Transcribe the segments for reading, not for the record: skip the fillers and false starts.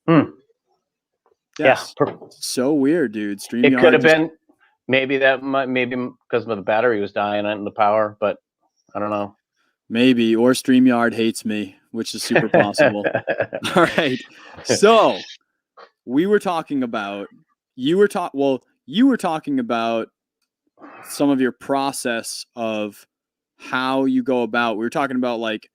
Hmm. Yeah. Yes. So weird, dude. It could StreamYard have just been maybe maybe because the battery was dying and the power, but I don't know. maybe, or StreamYard hates me, which is super possible. All right. So we were talking about you were talking about some of your process of how you go about. We were talking about like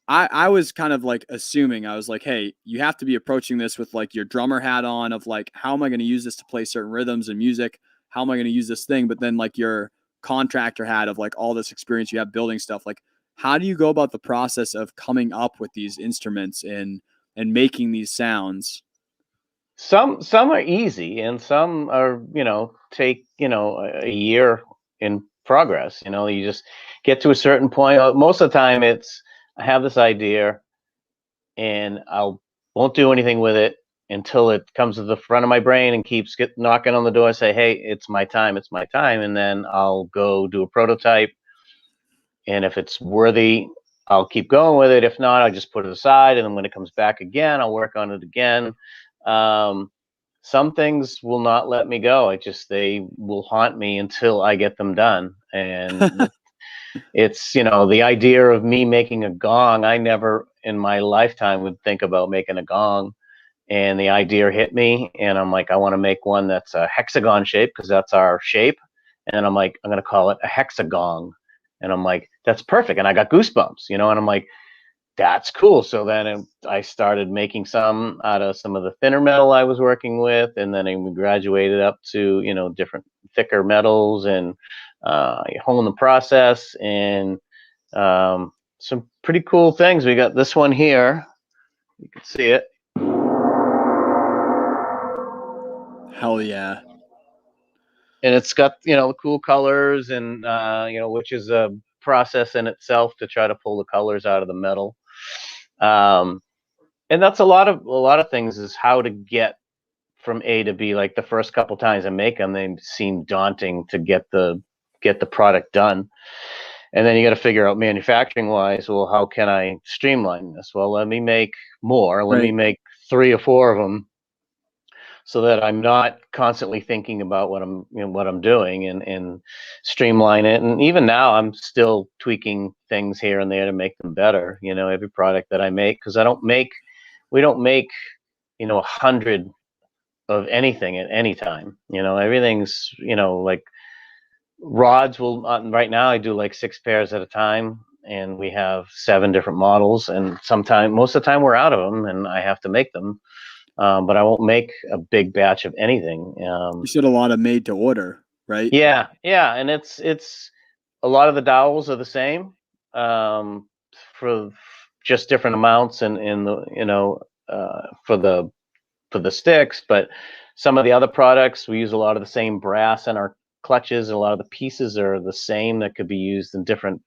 I was kind of like assuming I was like, hey, you have to be approaching this with like your drummer hat on of like, how am I going to use this to play certain rhythms and music? How am I going to use this thing? But then like your contractor hat of like all this experience you have building stuff. Like, how do you go about the process of coming up with these instruments and making these sounds? Some are easy and some are, take, a year in progress. You just get to a certain point. Most of the time it's I have this idea and I'll won't do anything with it until it comes to the front of my brain and keeps knocking on the door and say, "Hey, it's my time," and then I'll go do a prototype, and if it's worthy, I'll keep going with it. If not, I just put it aside, and then when it comes back again, I'll work on it again. Um, some things will not let me go. They will haunt me until I get them done, and it's the idea of me making a gong. I never in my lifetime would think about making a gong, and the idea hit me, and I'm like, I want to make one that's a hexagon shape because that's our shape, and I'm like, I'm gonna call it a hexagon, and I'm like, that's perfect, and I got goosebumps, and I'm like, that's cool. So then I started making some out of some of the thinner metal I was working with, and then we graduated up to different thicker metals and hone the process and some pretty cool things. We got this one here. You can see it. Hell yeah. And it's got the cool colors and which is a process in itself to try to pull the colors out of the metal. Um, and that's a lot of things is how to get from A to B. Like the first couple times I make them, they seem daunting to get the product done. And then you got to figure out manufacturing wise, well, how can I streamline this? Well, let me make more. Let me Right. make 3 or 4 of them so that I'm not constantly thinking about what I'm doing and streamline it. And even now, I'm still tweaking things here and there to make them better. Every product that I make, because we don't make 100 of anything at any time. Everything's like rods will right now I do like 6 pairs at a time, and we have 7 different models, and most of the time we're out of them and I have to make them, but I won't make a big batch of anything. You said a lot of made to order, right? Yeah, and it's a lot of the dowels are the same, for just different amounts and in the for the sticks, but some of the other products we use a lot of the same brass in our clutches, and a lot of the pieces are the same that could be used in different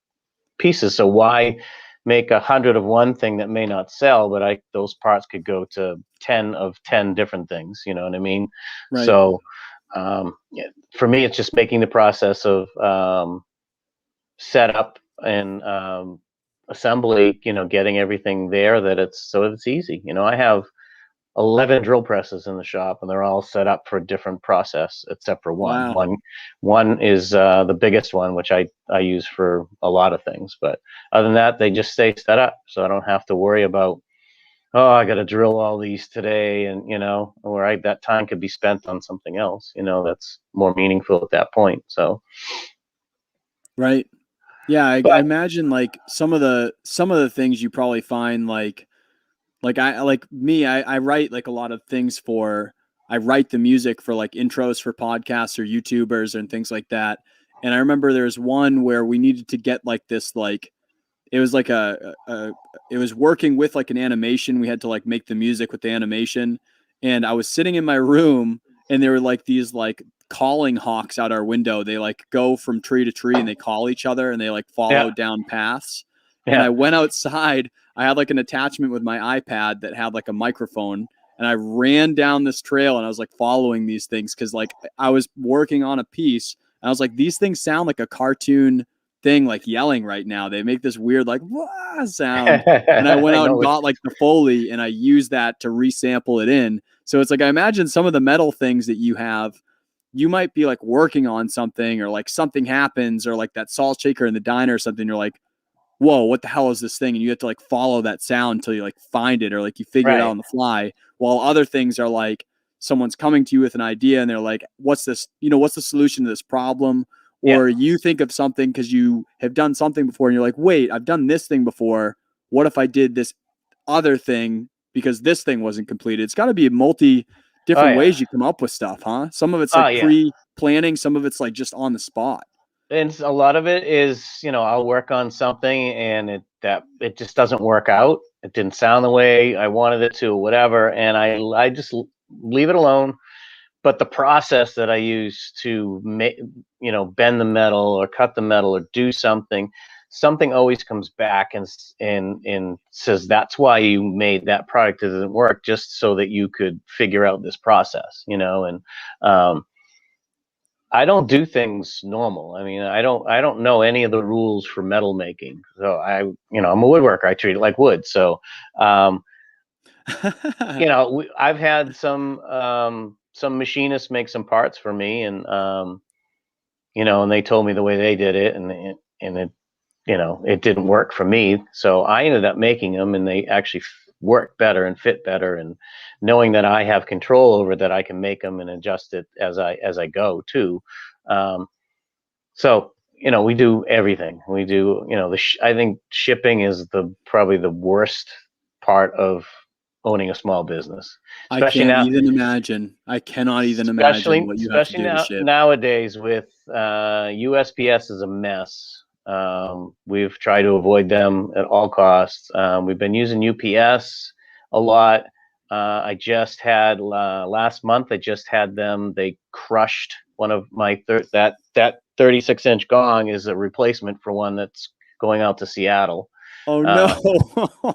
pieces. So why make 100 of one thing that may not sell, but those parts could go to 10 of 10 different things. You know what I mean? Right. So yeah, for me, it's just making the process of setup and assembly. Getting everything there that it's easy. I have 11 drill presses in the shop, and they're all set up for a different process except for one. Wow. One is the biggest one, which I use for a lot of things. But other than that, they just stay set up, so I don't have to worry about, oh, I got to drill all these today, and that time could be spent on something else. That's more meaningful at that point. So, Right. Yeah, I but imagine like some of the things you probably find like I like me, I write like a lot of things for I write the music for like intros for podcasts or YouTubers and things like that. And I remember there was one where we needed to get like this like it was like it was working with like an animation. We had to like make the music with the animation. And I was sitting in my room and there were like these like calling hawks out our window. They like go from tree to tree and they call each other and they like follow yeah, down paths. And I yeah, went outside. I had like an attachment with my iPad that had like a microphone and I ran down this trail and I was like following these things because like I was working on a piece and I was like, these things sound like a cartoon thing like yelling right now. They make this weird like wah sound. And I went I out know and what. got like the Foley and I used that to resample it in. So it's like I imagine some of the metal things that you have, you might be like working on something or like something happens or like that salt shaker in the diner or something. You're like, whoa, what the hell is this thing? And you have to like follow that sound until you like find it or like you figure it out Right. on the fly. While other things are like someone's coming to you with an idea and they're like, what's this? What's the solution to this problem? Yeah. Or you think of something because you have done something before and you're like, wait, I've done this thing before. What if I did this other thing because this thing wasn't completed? It's got to be multi Oh different yeah. ways you come up with stuff, huh? Some of it's Oh like yeah. pre planning, some of it's like just on the spot. And a lot of it is, I'll work on something and it just doesn't work out. It didn't sound the way I wanted it to, whatever, and I just leave it alone. But the process that I use to make, bend the metal or cut the metal or do something always comes back and says that's why you made that product. It doesn't work just so that you could figure out this process, and I don't do things normal. I mean, I don't know any of the rules for metal making. So I'm a woodworker. I treat it like wood. So, um, I've had some machinists make some parts for me, and they told me the way they did it, and it didn't work for me. So I ended up making them, and they actually work better and fit better. And knowing that I have control over that, I can make them and adjust it as I go too. Um, so we do everything. We do. I think shipping is probably the worst part of owning a small business, I especially can't now. even imagine. I cannot even imagine Especially, what you have to especially do to now ship. nowadays with USPS is a mess. We've tried to avoid them at all costs. We've been using UPS a lot. I just had last month. I just had them. They crushed one of my that 36-inch gong is a replacement for one that's going out to Seattle. Oh no. Uh,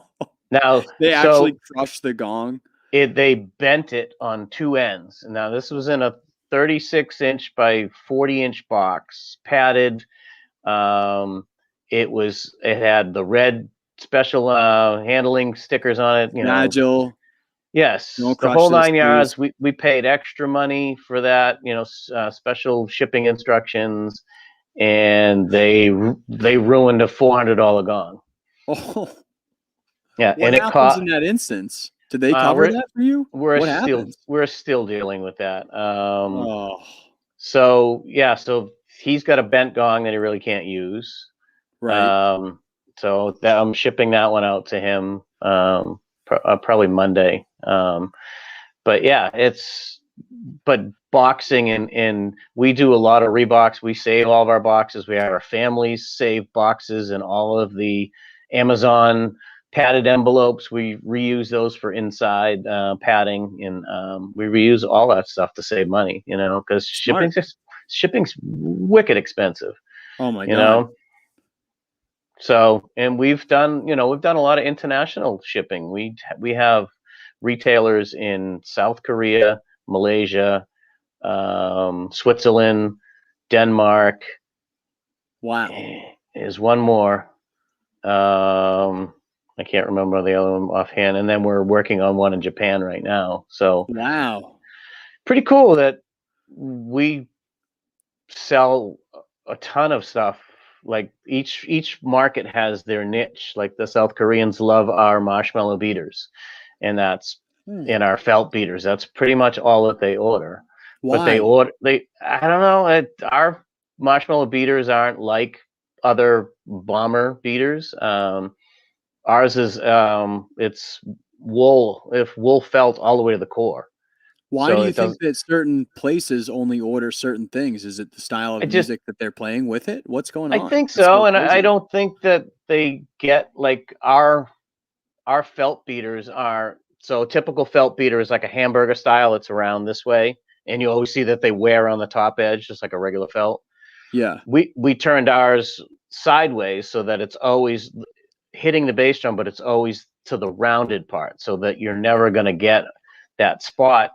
now, They actually so crushed the gong. they bent it on two ends. Now this was in a 36-inch by 40-inch box, padded. Um, it had the red special handling stickers on it. Fragile. Yes, Don't the crush whole this, nine please. yards. We paid extra money for that. Special shipping instructions, and they ruined a $400 gong. Oh, Yeah, what and it happens caught. in that instance? Did they cover We're that for you? we're What still happens? we're still dealing with that. Oh, So yeah, so he's got a bent gong that he really can't use. right. Um, so I'm shipping that one out to him probably Monday. But yeah, but boxing and we do a lot of rebox. We save all of our boxes. We have our families save boxes and all of the Amazon padded envelopes. We reuse those for inside padding, and we reuse all that stuff to save money. Because Smart. shipping's wicked expensive. Oh my You God. know, so, and we've done a lot of international shipping. We have retailers in South Korea, Malaysia, Switzerland, Denmark. Wow. Is one more. I can't remember the other one offhand. And then we're working on one in Japan right now. So Wow. pretty cool that we sell a ton of stuff. Like each market has their niche. Like the South Koreans love our marshmallow beaters, and that's Hmm. in our felt beaters. That's pretty much all that they order. But Why? I don't know. Our marshmallow beaters aren't like other bomber beaters. Ours is it's wool felt all the way to the core. Why do So you it think does. that certain places only order certain things? Is it the style I of just music that they're playing with it? What's going I on? think That's so, so and I crazy. don't think that they get like our felt beaters are. So a typical felt beater is like a hamburger style. It's around this way, and you always see that they wear on the top edge, just like a regular felt. Yeah. We turned ours sideways so that it's always hitting the bass drum, but it's always to the rounded part, so that you're never going to get that spot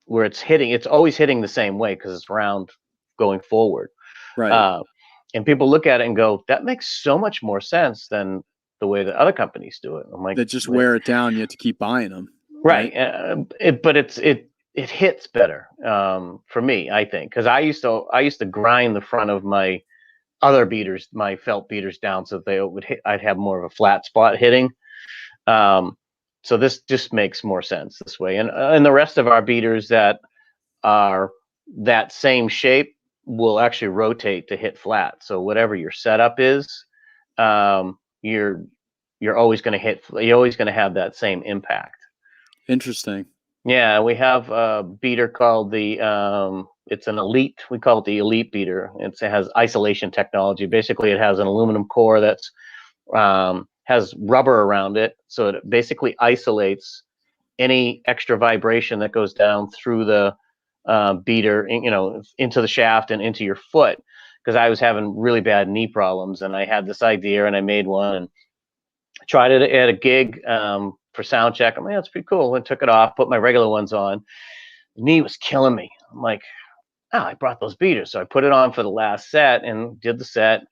where it's hitting. It's always hitting the same way because it's round going forward. Right. Uh, and people look at it and go, that makes so much more sense than the way that other companies do it. I'm like, That just wear it down. You have to keep buying them. right. But it hits better for me, I think, because I used to grind the front of my other beaters, my felt beaters down so that they would hit. I'd have more of a flat spot hitting. So this just makes more sense this way. And the rest of our beaters that are that same shape will actually rotate to hit flat. So whatever your setup is, you're always going to hit. You're always going to have that same impact. Interesting. Yeah, we have a beater called it's an elite. We call it the elite beater. It has isolation technology. Basically, it has an aluminum core that's has rubber around it, so it basically isolates any extra vibration that goes down through the beater, into the shaft and into your foot. Because I was having really bad knee problems, and I had this idea, and I made one and tried it at a gig for sound check. I'm like, that's pretty cool. And took it off, put my regular ones on. The knee was killing me. I'm like, oh, I brought those beaters. So I put it on for the last set and did the set.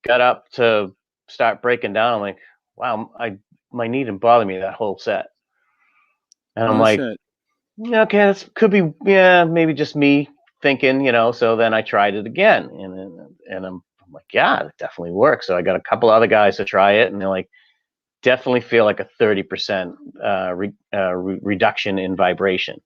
Got up to start breaking down. I'm like, wow, my knee didn't bother me that whole set. And I'm like, shit. yeah, okay, this could be, maybe just me thinking, So then I tried it again, and I'm like, yeah, it definitely works. So I got a couple other guys to try it, and they're like, definitely feel like a 30% reduction in vibration.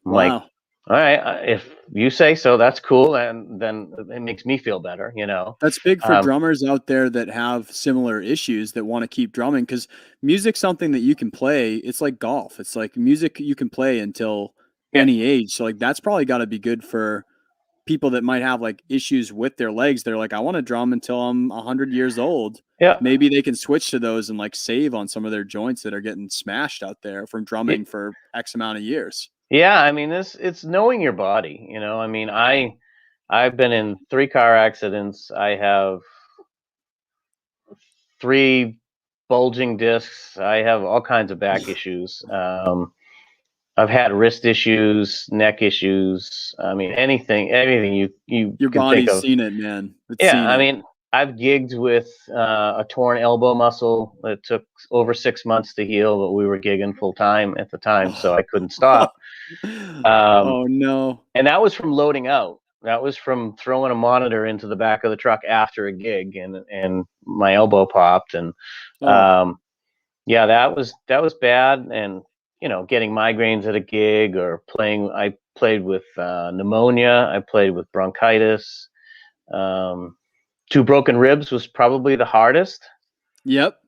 I'm like, all right, if you say so, that's cool, and then it makes me feel better, That's big for drummers out there that have similar issues that want to keep drumming, because music's something that you can play. It's like golf. It's like music you can play until any age. So like that's probably got to be good for people that might have like issues with their legs. They're like, I want to drum until I'm 100 years old. Yeah. Maybe they can switch to those and like save on some of their joints that are getting smashed out there from drumming for X amount of years. Yeah, I mean, it's knowing your body. I mean, I've been in 3 car accidents. I have 3 bulging discs. I have all kinds of back issues. I've had wrist issues, neck issues. I mean, anything you Your can think body's of. seen it, man. I mean, I've gigged with a torn elbow muscle that took over 6 months to heal, but we were gigging full time at the time, so I couldn't stop. Oh no! And that was from loading out. That was from throwing a monitor into the back of the truck after a gig, and my elbow popped, and yeah, that was bad. And getting migraines at a gig or playing. I played with pneumonia. I played with bronchitis. 2 broken ribs was probably the hardest. Yep.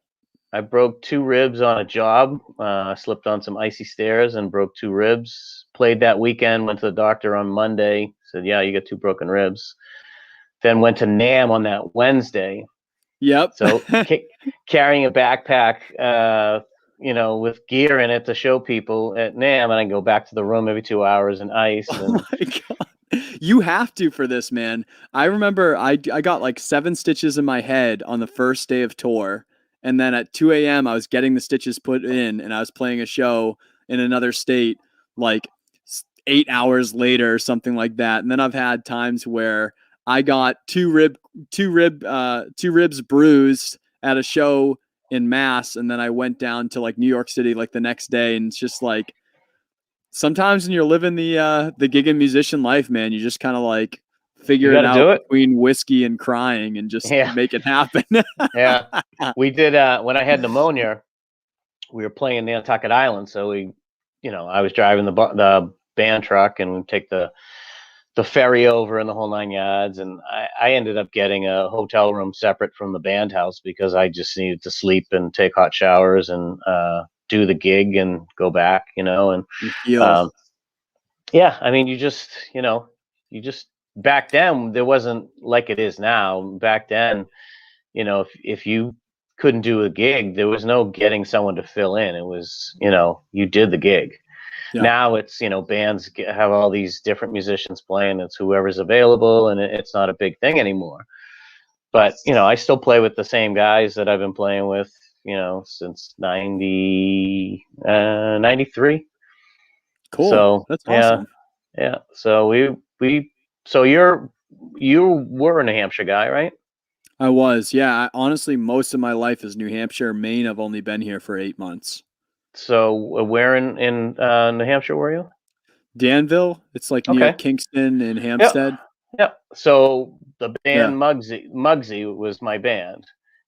I broke 2 ribs on a job. Slipped on some icy stairs and broke 2 ribs. Played that weekend, went to the doctor on Monday, said, yeah, you got 2 broken ribs. Then went to NAMM on that Wednesday. Yep. So carrying a backpack, with gear in it to show people at NAMM, and I go back to the room every 2 hours in ice. And oh my God. You have to for this, man. I remember I got like 7 stitches in my head on the first day of tour. And then at 2 a.m., I was getting the stitches put in, and I was playing a show in another state like 8 hours later or something like that. And then I've had times where I got two ribs bruised at a show in Mass, and then I went down to like New York City like the next day, and it's just like sometimes when you're living the gigging musician life, man, you just kind of like figure it out between whiskey and crying and just make it happen. Yeah, we did. When I had pneumonia, we were playing Nantucket Island, so I was driving the band truck, and we take the ferry over and the whole 9 yards. And I ended up getting a hotel room separate from the band house because I just needed to sleep and take hot showers and do the gig and go back, and yeah, I mean, you just back then there wasn't like it is now. Back then, if you couldn't do a gig, there was no getting someone to fill in. It was, you did the gig. Yeah. Now it's, bands have all these different musicians playing. It's whoever's available, and it's not a big thing anymore. But, I still play with the same guys that I've been playing with, since 93. Cool. So that's awesome. Yeah. So so you're you were a New Hampshire guy, right? I was, yeah. Honestly, most of my life is New Hampshire. Maine, I've only been here for 8 months. So where in New Hampshire were you? Danville, it's like near Okay. Kingston and Yep. Hampstead. Yep. So the Yeah. band Muggsy was my band,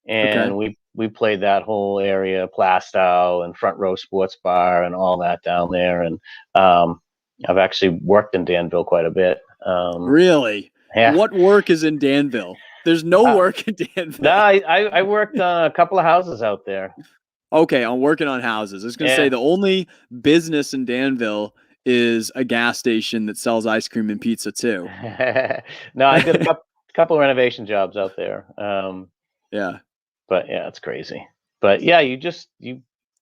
Okay. and we played that whole area, Plastow and Front Row Sports Bar and all that down there. And um, I've actually worked in Danville quite a bit. Really? Yeah. What work is in Danville? There's no Uh, work in no, Danville. I worked on a couple of houses out there. Okay, I'm working on houses. I was going to say Yeah. the only business in Danville is a gas station that sells ice cream and pizza too. No, I did a couple of renovation jobs out there. Yeah. But yeah, it's crazy. But yeah, you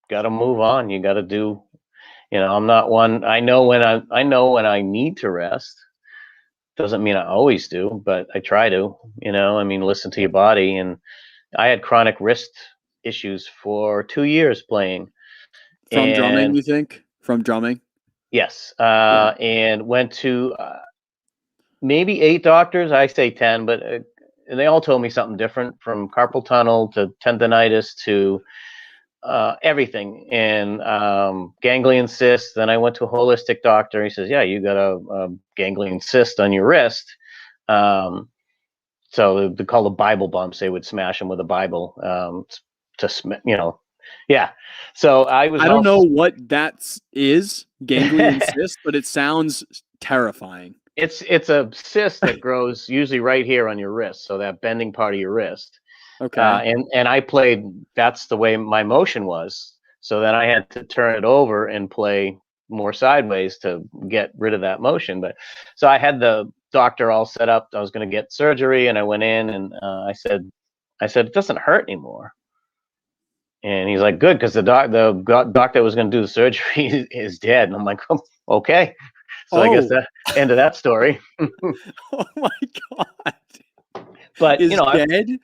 got to move on. You got to do. I'm not one. I know when I need to rest. Doesn't mean I always do, but I try to. I mean, listen to your body. And I had chronic wrist issues for 2 years playing, From drumming, and you think? From drumming? yes, Yeah. and went to maybe 8 doctors. I say 10, but and they all told me something different, from carpal tunnel to tendonitis to everything, and ganglion cyst. Then I went to a holistic doctor. He says, "Yeah, you got a ganglion cyst on your wrist." Um, so they call the Bible bumps. They would smash them with a Bible yeah. So I was I don't know also what that is, ganglion cyst, but it sounds terrifying. it's a cyst that grows usually right here on your wrist, so that bending part of your wrist. Okay. And I played. That's the way my motion was. So then I had to turn it over and play more sideways to get rid of that motion. But so I had the doctor all set up. I was going to get surgery, and I went in, and I said it doesn't hurt anymore. And he's like, good, because the doctor that was going to do the surgery is dead. And I'm like, oh, okay. So I guess Oh, that end of that story. oh my God. But Is dead?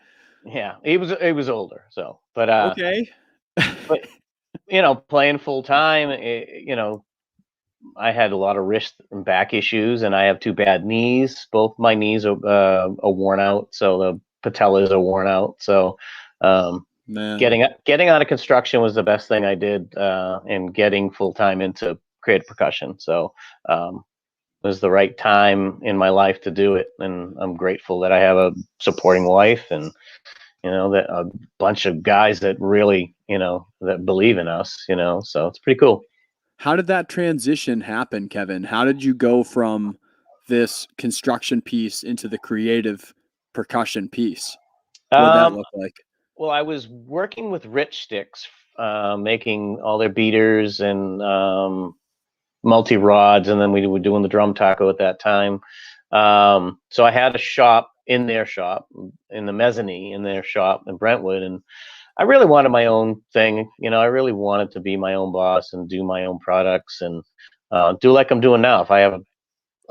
yeah, he was older. So, Okay. but playing full time, I had a lot of wrist and back issues, and I have two bad knees. Both my knees are worn out, so the patellas are worn out. So, Man. getting out of construction was the best thing I did, and getting full time into creative percussion. So, it was the right time in my life to do it, and I'm grateful that I have a supporting wife, and that a bunch of guys that really that believe in us. So it's pretty cool. How did that transition happen, Kevin? How did you go from this construction piece into the creative percussion piece? What'd that Um, look like? well, I was working with Rich Sticks, making all their beaters and multi rods, and then we were doing the drum taco at that time. So I had a shop in their shop, in the mezzanine in their shop in Brentwood, and I really wanted my own thing. I really wanted to be my own boss and do my own products, and do like I'm doing now. If I have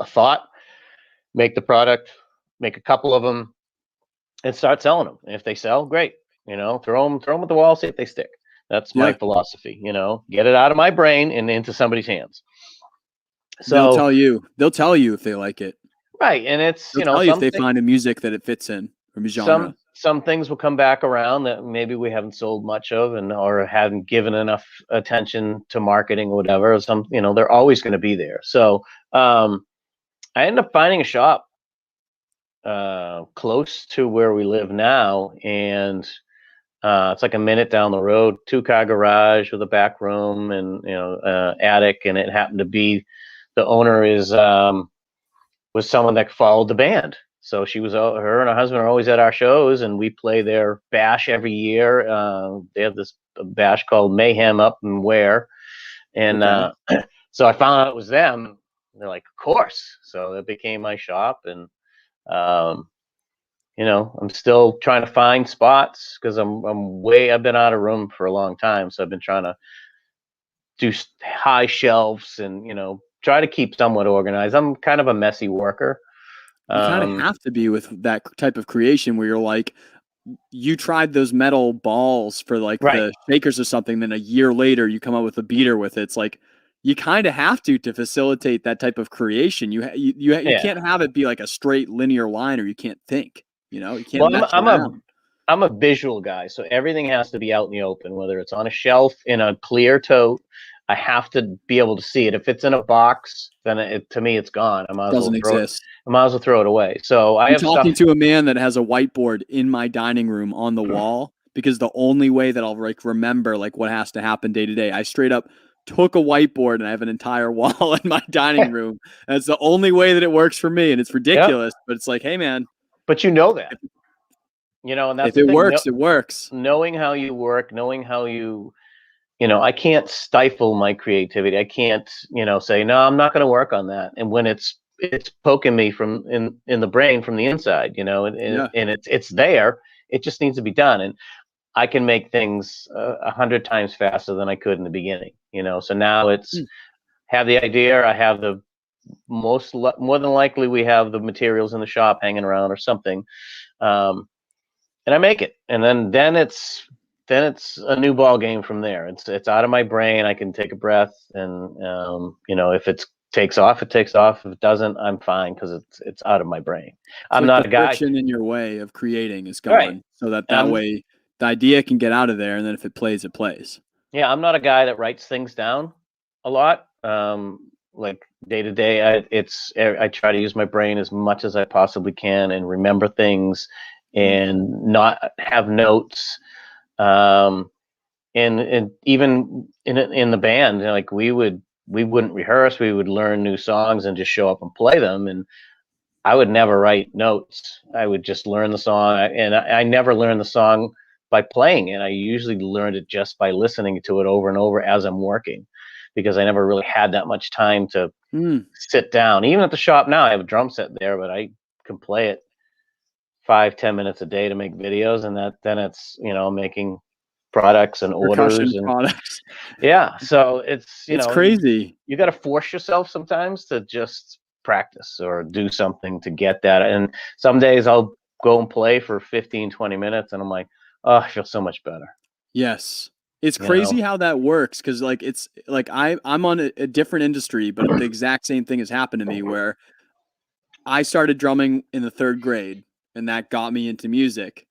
a thought, make the product, make a couple of them, and start selling them. And if they sell, great. Throw them at the wall, see if they stick. That's my Yeah. philosophy. Get it out of my brain and into somebody's hands. They'll So tell you. They'll tell you if they like it. right, and it's They'll tell you if they find a music that it fits in from a genre. some things will come back around that maybe we haven't sold much of, and or haven't given enough attention to marketing or whatever. They're always going to be there. So I ended up finding a shop close to where we live now, and it's like a minute down the road, 2-car garage with a back room and attic, and it happened to be the owner was someone that followed the band. So her and her husband are always at our shows, and we play their bash every year. They have this bash called Mayhem up in Ware, and Okay. so I found out it was them. They're like, of course. So it became my shop, and um, I'm still trying to find spots because I've been out of room for a long time, so I've been trying to do high shelves and try to keep somewhat organized. I'm kind of a messy worker. You kind of Um, have to be with that type of creation where you're like, you tried those metal balls for like right. the shakers or something, then a year later you come up with a beater with it. It's like you kind of have to facilitate that type of creation. You can't have it be like a straight linear line, or you can't think. You know, you can't Well, mess around. I'm a visual guy, so everything has to be out in the open, whether it's on a shelf in a clear tote. I have to be able to see it. If it's in a box, then to me it's gone. I might as well Doesn't exist. throw it away. So I I'm have talking stuff. to a man that has a whiteboard in my dining room on the wall, because the only way that I'll like remember like what has to happen day to day, I straight up took a whiteboard and I have an entire wall in my dining room. That's the only way that it works for me, and it's ridiculous, but it's like, hey man, but you know that, and that's if the it thing. works, it works. Knowing how you work, knowing how I can't stifle my creativity. I can't, say, no, I'm not going to work on that. And when it's poking me from in the brain from the inside, and it's there, it just needs to be done. And I can make things 100 times faster than I could in the beginning, So now it's have the idea. I have the more than likely we have the materials in the shop hanging around or something. And I make it. And then it's a new ball game from there. It's out of my brain. I can take a breath, and if it takes off, it takes off. If it doesn't, I'm fine, because it's out of my brain. I'm like not the a guy. Friction in your way of creating is gone, Right. So that way the idea can get out of there, and then if it plays, it plays. Yeah, I'm not a guy that writes things down a lot. Like day to day, I try to use my brain as much as I possibly can and remember things and not have notes. And even in the band, like we wouldn't rehearse. We would learn new songs and just show up and play them. And I would never write notes. I would just learn the song, and I never learned the song by playing it. I usually learned it just by listening to it over and over as I'm working, because I never really had that much time to sit down. Even at the shop now, I have a drum set there, but I can play it 5-10 minutes a day to make videos, and then it's making products and Percussion orders and products. Yeah, so it's it's crazy. You got to force yourself sometimes to just practice or do something to get that. And some days I'll go and play for 15-20 minutes, and I'm like, oh, I feel so much better. Yes. It's crazy how that works, because like it's like I'm on a different industry, but the exact same thing has happened to me, where I started drumming in the 3rd grade, and that got me into music.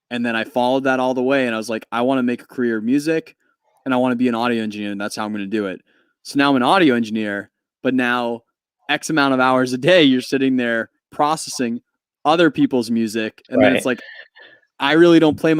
And then I followed that all the way, and I was like, I want to make a career of music, and I want to be an audio engineer, and that's how I'm going to do it. So now I'm an audio engineer, but now X amount of hours a day, you're sitting there processing other people's music. And then it's like, I really don't play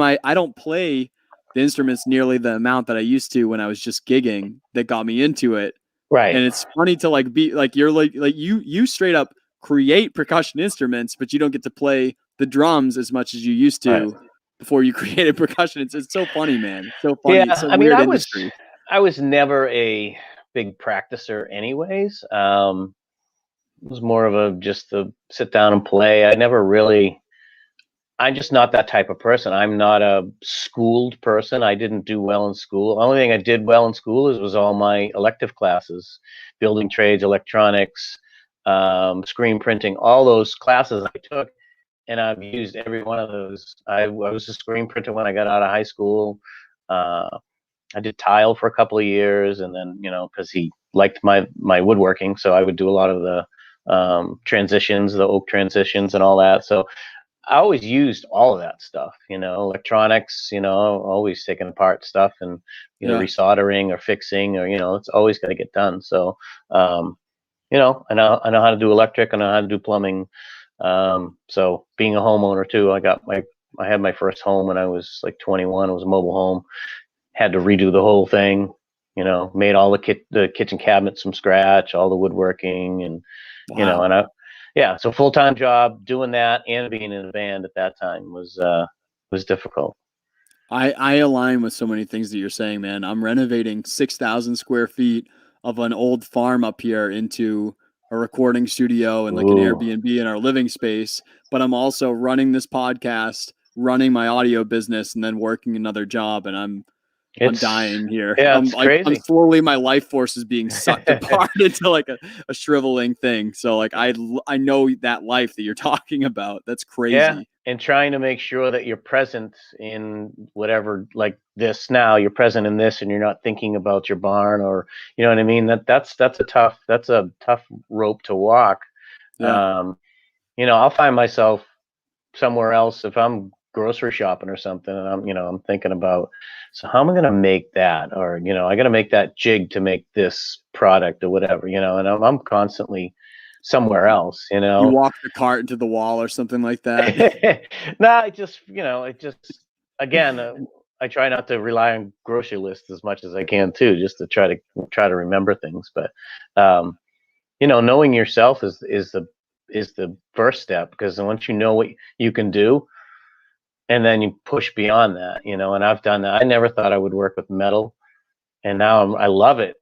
the instruments nearly the amount that I used to when I was just gigging, that got me into it. Right. And it's funny to like be like, you're like you straight up create percussion instruments, but you don't get to play the drums as much as you used to before you created percussion. It's so funny, man. It's so funny. Yeah, It's a weird industry. I was never a big practicer anyways. It was more of just the sit down and play. I'm just not that type of person. I'm not a schooled person. I didn't do well in school. The only thing I did well in school was all my elective classes, building trades, electronics, screen printing, all those classes I took. And I've used every one of those. I was a screen printer when I got out of high school. I did tile for a couple of years, and then because he liked my woodworking, so I would do a lot of the transitions, the oak transitions, and all that. So I always used all of that stuff. Electronics. Always taking apart stuff and resoldering or fixing, or it's always got to get done. So I know how to do electric. I know how to do plumbing. So being a homeowner too, I had my first home when I was like 21. It was a mobile home. Had to redo the whole thing, made all the kitchen cabinets from scratch, all the woodworking, and so full-time job doing that and being in a band at that time was difficult. I align with so many things that you're saying, man. I'm renovating 6,000 square feet of an old farm up here into a recording studio and like an Airbnb in our living space. But I'm also running this podcast, running my audio business, and then working another job. And I'm dying here. Yeah, I'm crazy. I'm slowly, my life force is being sucked apart into like a shriveling thing. So like I know that life that you're talking about. That's crazy. Yeah. and trying to make sure that you're present in whatever, like this now, you're present in this and you're not thinking about your barn, or you know what I mean? That's a tough rope to walk. Yeah. I'll find myself somewhere else if I'm grocery shopping or something, and I'm thinking about, so how am I going to make that, or I got to make that jig to make this product or whatever, and I'm constantly somewhere else. You walk the cart into the wall or something like that. No, again, I try not to rely on grocery lists as much as I can too, just to try to remember things. But knowing yourself is the first step, because once you know what you can do, and then you push beyond that, and I've done that. I never thought I would work with metal, and now I love it.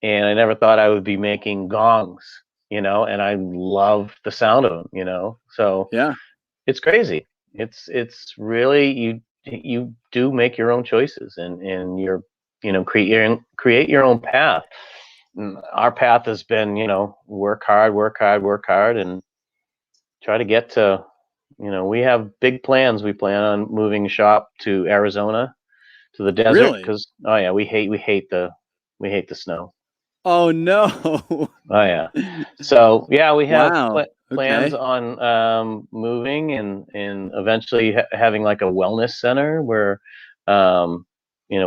And I never thought I would be making gongs, and I love the sound of them. So Yeah. it's crazy. It's really, you do make your own choices, and you're, create your own path. Our path has been, work hard, work hard, work hard, and try to get to, we have big plans. We plan on moving shop to Arizona, to the desert, Really? because oh yeah, we hate the snow. Oh no. Oh yeah. So yeah, we have Wow. plans Okay. on moving, and eventually having like a wellness center where um,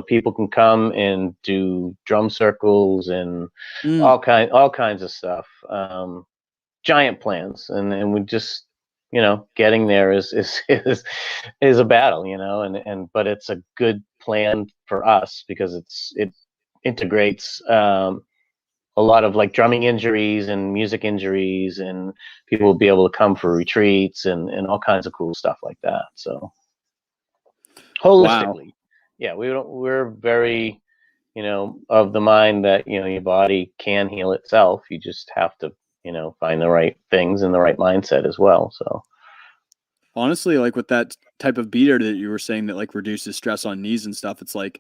people can come and do drum circles and Mm, all kinds of stuff. Giant plans, and we just, getting there is a battle, and but it's a good plan for us, because it integrates a lot of like drumming injuries and music injuries, and people will be able to come for retreats and all kinds of cool stuff like that. So wow. holistically, yeah, we're very, of the mind that, your body can heal itself. You just have to, find the right things and the right mindset as well. So Honestly, like with that type of beater that you were saying that like reduces stress on knees and stuff, it's like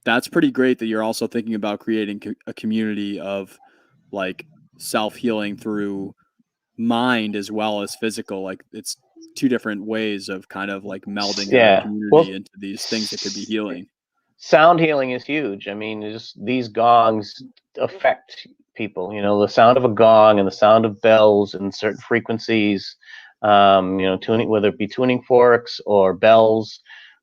that's pretty great that you're also thinking about creating a community of like self-healing through mind as well as physical. Like it's two different ways of kind of like melding a yeah, community well, into these things that could be healing. sound healing is huge. I mean, just these gongs affect people. The sound of a gong and the sound of bells and certain frequencies. Tuning, whether it be tuning forks or bells,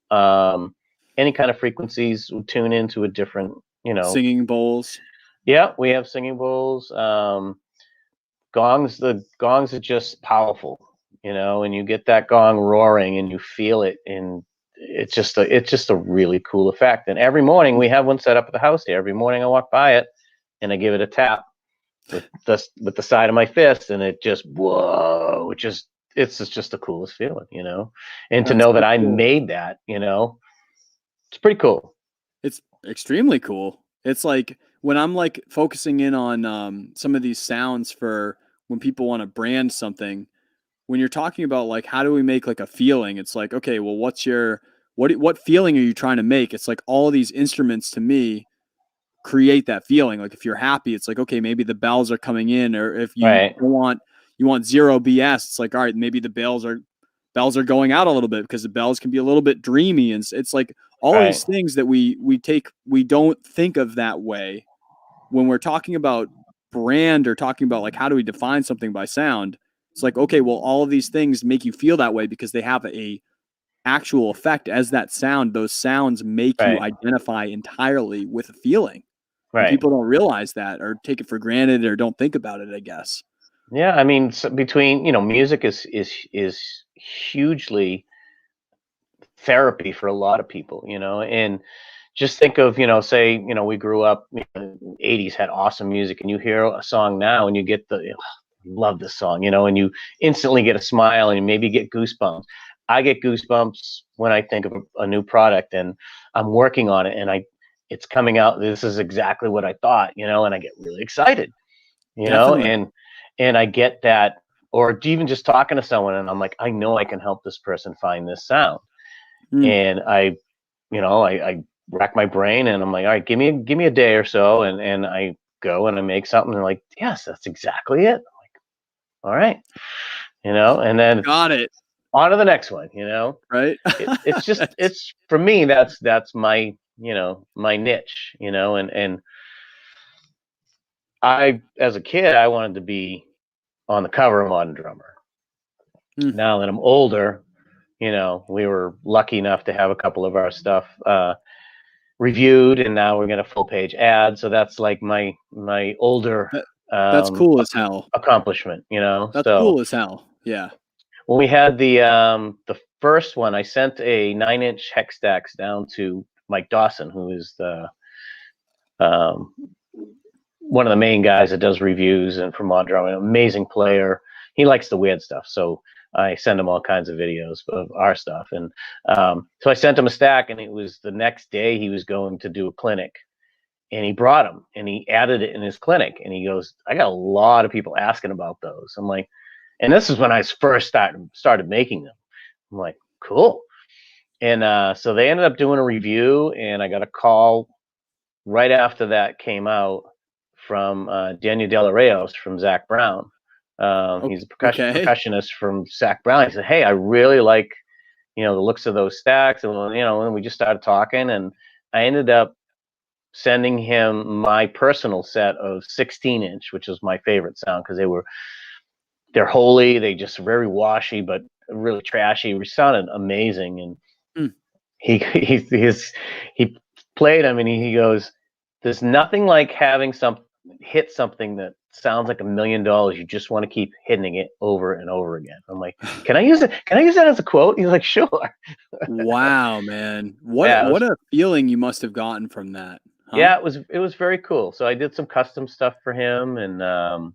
um, any kind of frequencies will tune into a different. Singing bowls. Yeah, we have singing bowls. Gongs. The gongs are just powerful. And you get that gong roaring and you feel it, and it's just a really cool effect. And every morning we have one set up at the house here. Every morning I walk by it and I give it a tap with the side of my fist, and it just, whoa, it's just the coolest feeling. And to That's know so that I cool. made that, it's pretty cool. It's extremely cool. It's like when I'm like focusing in on some of these sounds for when people want to brand something, when you're talking about like how do we make like a feeling, it's like, okay, well, what feeling are you trying to make? It's like all these instruments to me create that feeling. Like if you're happy, it's like, okay, maybe the bells are coming in, or if Right, you want zero BS, it's like, all right, maybe the bells are going out a little bit because the bells can be a little bit dreamy, and it's like all right, these things that we don't think of that way when we're talking about brand or talking about like how do we define something by sound. It's like, okay, well, all of these things make you feel that way because they have a actual effect as that sound. Those sounds make you right, identify entirely with a feeling, and right. people don't realize that or take it for granted or don't think about it, I guess. Yeah, I mean, so between, music is hugely therapy for a lot of people, and just think of, say, we grew up, 80s had awesome music, and you hear a song now and you get the, love this song, and you instantly get a smile and maybe get goosebumps. I get goosebumps when I think of a new product and I'm working on it, and it's coming out. This is exactly what I thought, and I get really excited, Definitely. and I get that, or even just talking to someone and I'm like, I know I can help this person find this sound. Mm, And I rack my brain and I'm like, all right, give me a day or so, and I go and I make something, and like, yes, that's exactly it. All right, and then got it. On to the next one, you know. Right? It's just it's for me that's my, you know, my niche, you know, and I as a kid I wanted to be on the cover of Modern Drummer. Mm. Now that I'm older, you know, we were lucky enough to have a couple of our stuff reviewed, and now we're getting a full page ad. So that's like my older That, that's cool as hell. accomplishment, you know. That's So cool as hell. Yeah. when we had the first one, I sent a 9-inch hex stacks down to Mike Dawson, who is the um, one of the main guys that does reviews and from Modern, an amazing player. He likes the weird stuff, so I send him all kinds of videos of our stuff. And so I sent him a stack, and it was the next day he was going to do a clinic, and he brought them and he added it in his clinic. And he goes, "I got a lot of people asking about those." I'm like, and this is when I first started making them. I'm like, cool. And so they ended up doing a review, and I got a call right after that came out from Daniel De La Reyes from Zach Brown. He's a Okay. percussionist from Zach Brown. He said, "Hey, I really like, you know, the looks of those stacks." And, you know, and we just started talking, and I ended up sending him my personal set of 16-inch, which is my favorite sound because they're holy. They just very washy, but really trashy. It sounded amazing. And Mm. he played them, and he goes, "There's nothing like having hit something that sounds like $1,000,000. You just want to keep hitting it over and over again." I'm like, "Can I use it? Can I use that as a quote?" He's like, "Sure." Wow, man. Yeah, What a feeling you must have gotten from that, huh? yeah, it was very cool. So I did some custom stuff for him, and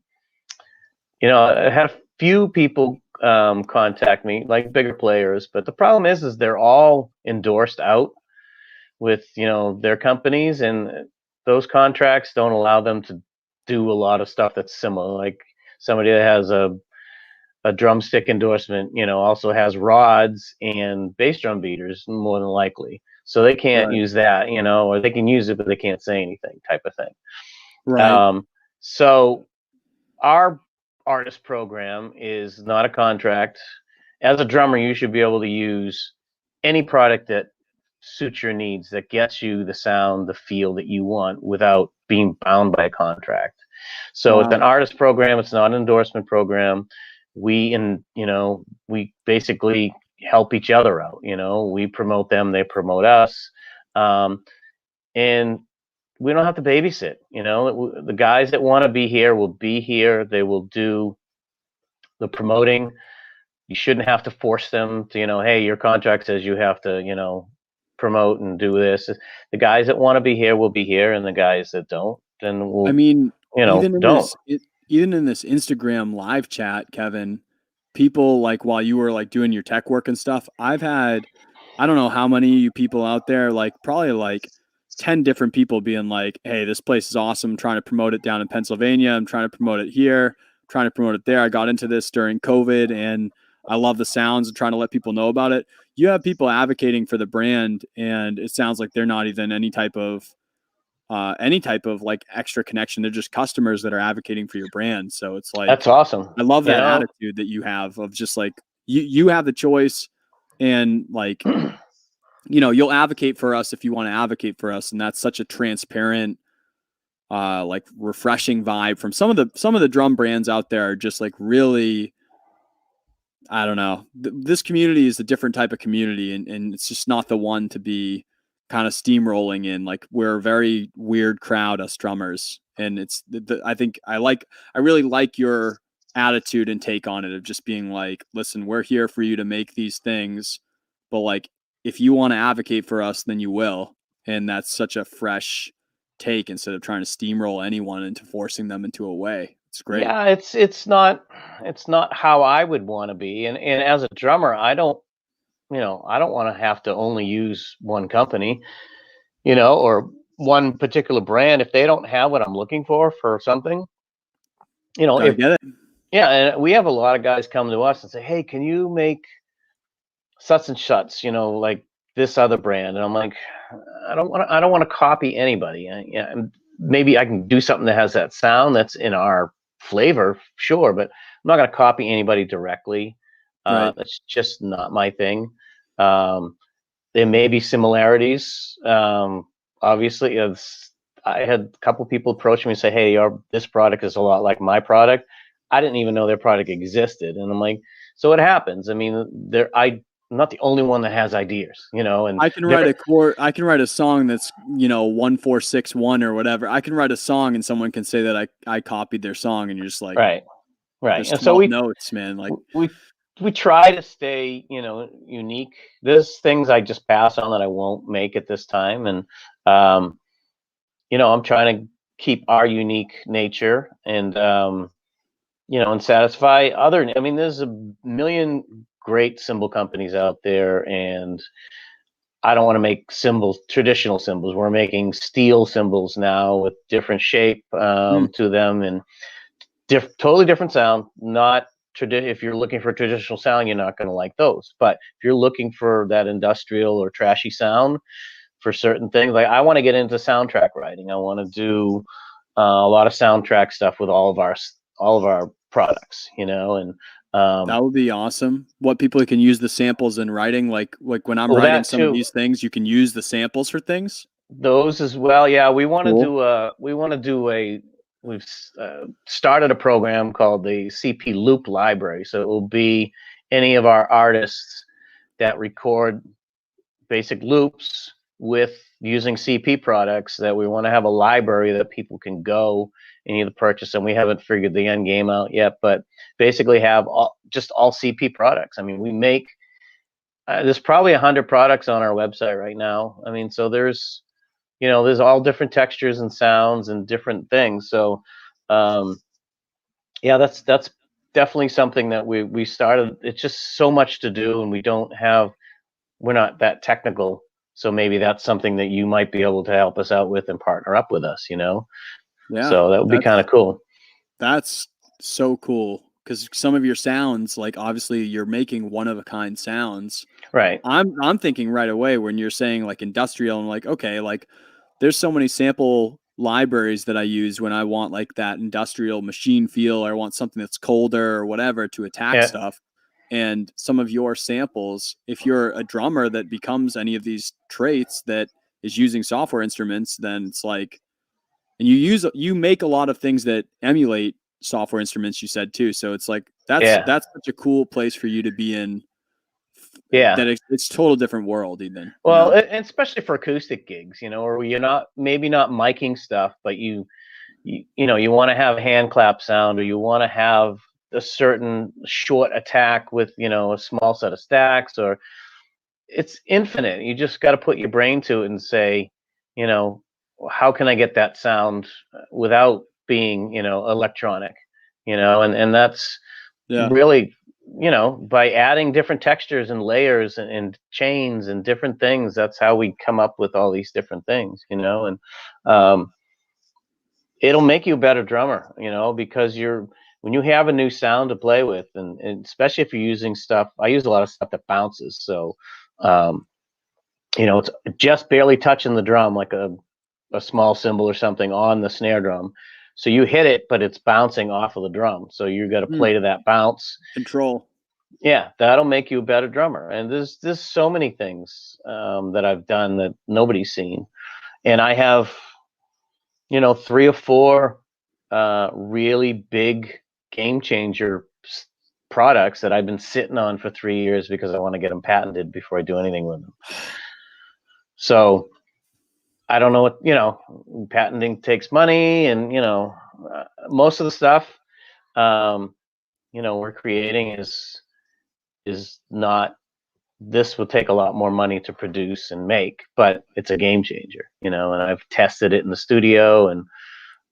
you know, I had a few people contact me, like bigger players, but the problem is they're all endorsed out with, you know, their companies, and those contracts don't allow them to do a lot of stuff that's similar. Like somebody that has a drumstick endorsement, you know, also has rods and bass drum beaters more than likely. So they can't Right. use that, you know, or they can use it, but they can't say anything type of thing. Right. So our artist program is not a contract. As a drummer, you should be able to use any product that suits your needs, that gets you the sound, the feel that you want without being bound by a contract. So it's an Wow. artist program. It's not an endorsement program. You know, we basically help each other out. You know, we promote them, they promote us. And we don't have to babysit. You know, the guys that want to be here will be here. They will do the promoting. You shouldn't have to force them to, you know, hey, your contract says you have to, you know, promote and do this. The guys that want to be here will be here, and the guys that don't, then I will, mean, you know, don't. even in this Instagram live chat, Kevin, people like while you were like doing your tech work and stuff, I've had I don't know how many of you people out there, like probably like 10 different people being like, "Hey, this place is awesome. I'm trying to promote it down in Pennsylvania. I'm trying to promote it here, I'm trying to promote it there. I got into this during COVID and I love the sounds and trying to let people know about it." You have people advocating for the brand, and it sounds like they're not even any type of like extra connection. They're just customers that are advocating for your brand. So it's That's like, awesome. I love You that know, attitude that you have of just like, you have the choice, and like, you'll advocate for us if you want to advocate for us. And that's such a transparent, like refreshing vibe from some of the drum brands out there are just like really, I don't know. This community is a different type of community, and it's just not the one to be kind of steamrolling in. Like, we're a very weird crowd, us drummers, and it's I think I really like your attitude and take on it of just being like, listen, we're here for you to make these things, but like, if you want to advocate for us, then you will, and that's such a fresh take instead of trying to steamroll anyone into forcing them into a way. It's great. yeah, it's not how I would want to be. And as a drummer, I don't, you know, I don't want to have to only use one company, you know, or one particular brand if they don't have what I'm looking for something. You know, Gotta if get it. yeah, and we have a lot of guys come to us and say, "Hey, can you make such and such, you know, like this other brand?" And I'm like, I don't want to copy anybody. Yeah, and maybe I can do something that has that sound that's in our flavor, sure, but I'm not going to copy anybody directly. Right. That's just not my thing. Um, there may be similarities. Obviously, I had a couple people approach me and say, "Hey, this product is a lot like my product." I didn't even know their product existed, and I'm like, "So it happens." I mean, I'm not the only one that has ideas, and I can write a song that's, 1461 or whatever. I can write a song and someone can say that I copied their song, and you're just like, right, right, there's and so 12 notes, man. Like, we we try to stay, unique. There's things I just pass on that I won't make at this time, and um, I'm trying to keep our unique nature and satisfy other. I mean, there's a million great cymbal companies out there, and I don't want to make traditional cymbals. We're making steel cymbals now with different shape to them and totally different sound. Not if you're looking for a traditional sound, you're not going to like those. But if you're looking for that industrial or trashy sound for certain things, like I want to get into soundtrack writing. I want to do a lot of soundtrack stuff with all of our products, and that would be awesome. What people can use the samples in writing, like when I'm well, writing that some of too. these things, you can use the samples for things. Those as well. Yeah, we want to Cool. do a. We want to do a. We've started a program called the CP Loop Library. So it will be any of our artists that record basic loops with using CP products, that we want to have a library that people can go and either purchase. And we haven't figured the end game out yet, but basically have just all CP products. I mean, we make there's probably 100 products on our website right now. I mean, so there's all different textures and sounds and different things. So um, yeah, that's definitely something that we started. It's just so much to do, and we're not that technical. So maybe that's something that you might be able to help us out with and partner up with us. Yeah, So that would be kind of cool. that's so cool, because some of your sounds, like obviously you're making one of a kind sounds. Right. I'm thinking right away when you're saying like industrial, and like, okay, like there's so many sample libraries that I use when I want like that industrial machine feel, or I want something that's colder or whatever to attack Yeah. stuff. And some of your samples, if you're a drummer that becomes any of these traits that is using software instruments, then it's like, and you make a lot of things that emulate software instruments, you said too. So it's like Yeah. that's such a cool place for you to be in, Yeah. that it's total different world even, Well, and especially for acoustic gigs, or you're maybe not miking stuff, but you want to have hand clap sound, or you want to have a certain short attack with a small set of stacks, or it's infinite. You just got to put your brain to it and say, you know, how can I get that sound without being, electronic, and that's Yeah. really, by adding different textures and layers and chains and different things, that's how we come up with all these different things, and um, it'll make you a better drummer, because when you have a new sound to play with, and especially if you're using stuff. I use a lot of stuff that bounces, so um, it's just barely touching the drum, like a small cymbal or something on the snare drum. So you hit it, but it's bouncing off of the drum. So you got to play to that bounce. Control. Yeah, that'll make you a better drummer. And there's so many things that I've done that nobody's seen. And I have, 3 or 4 really big game changer products that I've been sitting on for 3 years because I want to get them patented before I do anything with them. So I don't know what, patenting takes money, and most of the stuff we're creating is not. This will take a lot more money to produce and make, but it's a game changer, and I've tested it in the studio, and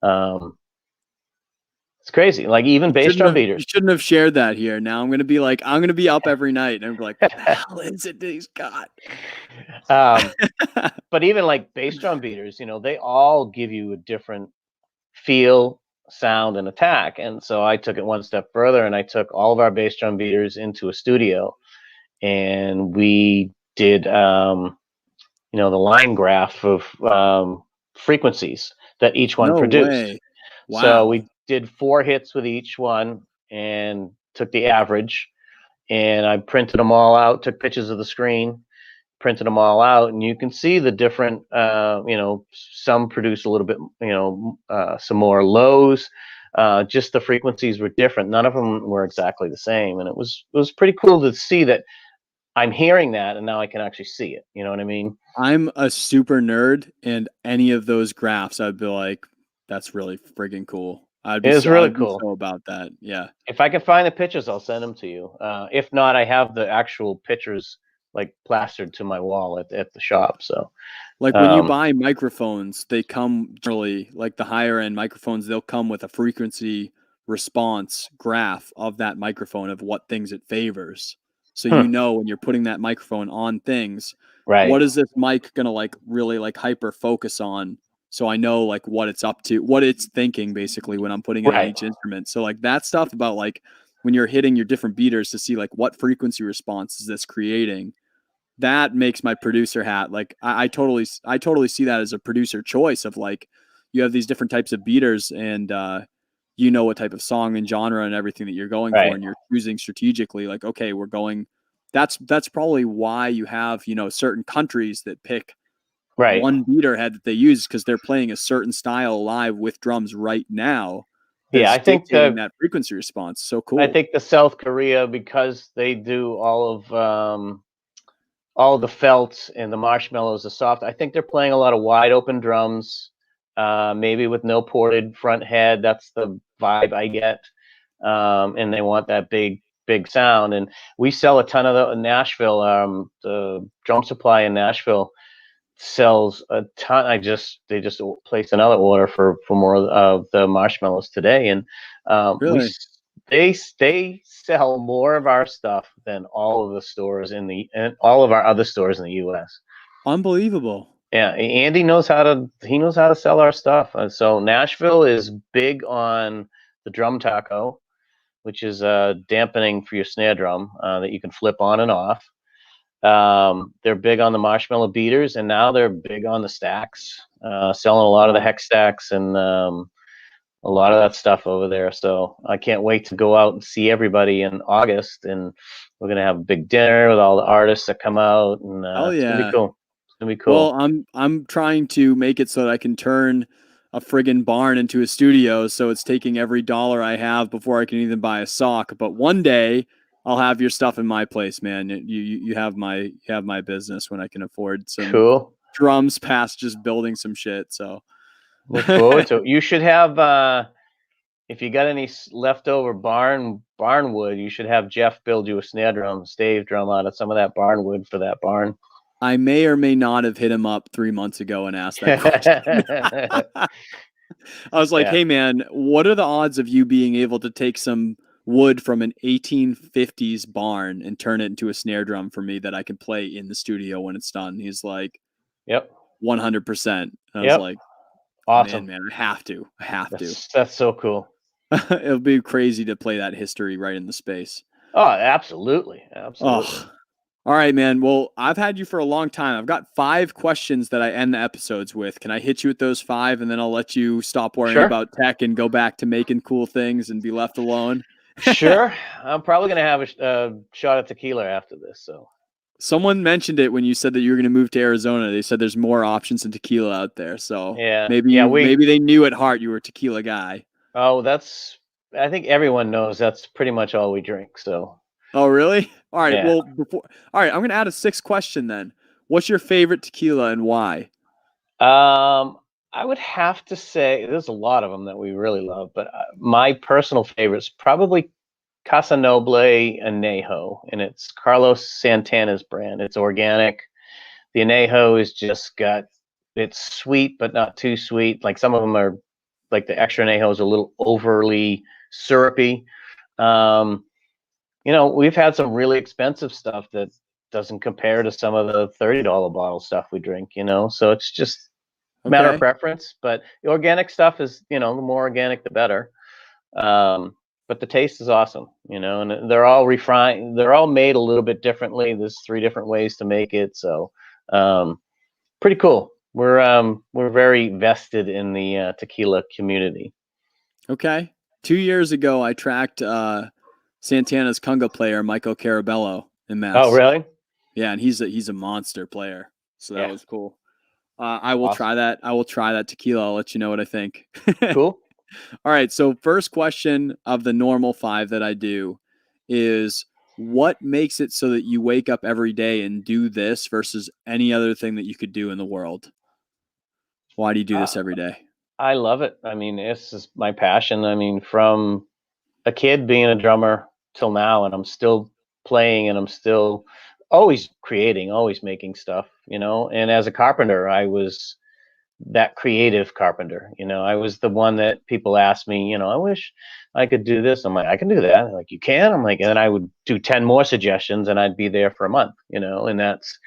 um, it's crazy. Like even bass drum You beaters. shouldn't have shared that here. Now I'm gonna be up every night and I'm like, what the hell is it that he's got? But even like bass drum beaters, they all give you a different feel, sound, and attack. And so I took it one step further, and I took all of our bass drum beaters into a studio, and we did the line graph of frequencies that each one No produced. way. So Wow. we did 4 hits with each one and took the average, and I printed them all out, took pictures of the screen, printed them all out, and you can see the different, some produce a little bit, some more lows. Just the frequencies were different. None of them were exactly the same, and it was pretty cool to see that I'm hearing that, and now I can actually see it. You know what I mean? I'm a super nerd, and any of those graphs, I'd be like, "That's really friggin' cool." It's really I'd be cool. so about that. Yeah. If I can find the pictures, I'll send them to you. If not, I have the actual pictures like plastered to my wall at the shop. So, Like when you um, buy microphones, they come generally, like the higher end microphones, they'll come with a frequency response graph of that microphone of what things it favors. So you hmm, know when you're putting that microphone on things, right, what is this mic gonna like really like hyper focus on? So I know like what it's up to, what it's thinking basically when I'm putting it on right, each instrument. So like that stuff about like when you're hitting your different beaters to see like what frequency response is this creating, that makes my producer hat. Like I totally see that as a producer choice of like you have these different types of beaters and you know what type of song and genre and everything that you're going for right, and you're choosing strategically like okay we're going that's probably why you have you know certain countries that pick right. one beater head that they use because they're playing a certain style live with drums right now that Yeah, is I think dictating the that frequency response. So I cool. think the South Korea, because they do all of the felts and the marshmallows, the soft. I think they're playing a lot of wide open drums, maybe with no ported front head. That's the vibe I get, and they want that big sound. And we sell a ton of the in Nashville. The drum supply in Nashville sells a ton. They just placed another order for more of the marshmallows today, and we Really they sell more of our stuff than all of the stores and all of our other stores in the U.S. unbelievable. Yeah, Andy knows how to sell our stuff. So Nashville is big on the drum taco, which is dampening for your snare drum that you can flip on and off. They're big on the marshmallow beaters, and now they're big on the stacks, selling a lot of the Wow. hex stacks and a lot of that stuff over there. So I can't wait to go out and see everybody in August, and we're gonna have a big dinner with all the artists that come out, and Hell it's gonna be yeah. cool. It's gonna be Well, cool. I'm trying to make it so that I can turn a friggin' barn into a studio, so it's taking every dollar I have before I can even buy a sock. But one day I'll have your stuff in my place, man. You have my business when I can afford some Cool. drums past just building some shit. So Look forward to it. You should have if you got any leftover barn wood, you should have Jeff build you a snare drum, stave drum out of some of that barn wood for that barn. I may or may not have hit him up 3 months ago and asked that question. I was like, Yeah. "Hey, man, what are the odds of you being able to take some wood from an 1850s barn and turn it into a snare drum for me that I can play in the studio when it's done?" He's like, Yep. 100%. And I was Yep. like, "I'm in, Awesome. man. I have to. I have to." That's so cool. It'll be crazy to play that history right in the space. Oh, absolutely. Absolutely. Oh, all right, man. Well, I've had you for a long time. I've got 5 questions that I end the episodes with. Can I hit you with those 5 and then I'll let you stop worrying Sure. about tech and go back to making cool things and be left alone? Sure. I'm probably gonna have a shot at tequila after this. So Someone mentioned it when you said that you were going to move to Arizona. They said there's more options in tequila out there. So yeah, maybe yeah. maybe they knew at heart you were a tequila guy. Oh, that's. I think everyone knows that's pretty much all we drink. So Oh, really? All right. yeah. Well, all right, I'm going to add a sixth question then. What's your favorite tequila and why? Um, I would have to say there's a lot of them that we really love, but my personal favorite's probably Casa Noble Anejo, and it's Carlos Santana's brand. It's organic. The Anejo is just got it's sweet but not too sweet. Like some of them are like the extra Anejo is a little overly syrupy. Um, we've had some really expensive stuff that doesn't compare to some of the $30 bottle stuff we drink, so it's just matter of Okay. preference. But the organic stuff is, the more organic, the better. But the taste is awesome, and they're all refined. They're all made a little bit differently. There's 3 different ways to make it. So, pretty cool. We're very vested in the tequila community. Okay. 2 years ago, I tracked Santana's conga player, Michael Carabello in Oh, Mass. really? Yeah, and he's a monster player. So that Yeah. was cool. I will Awesome. try that. I will try that tequila. I'll let you know what I think. Cool. All right. So first question of the normal 5 that I do is what makes it so that you wake up every day and do this versus any other thing that you could do in the world? Why do you do this Uh, every day? I love it. I mean, this is my passion. I mean, from a kid being a drummer till now, and I'm still playing and I'm still always creating, always making stuff, you know. And as a carpenter, I was that creative carpenter, you know. I was the one that people asked me, you know, I wish I could do this. I'm like, I can do that. They're like, you can? I'm like, and then I would do 10 more suggestions and I'd be there for a month, you know. And that's,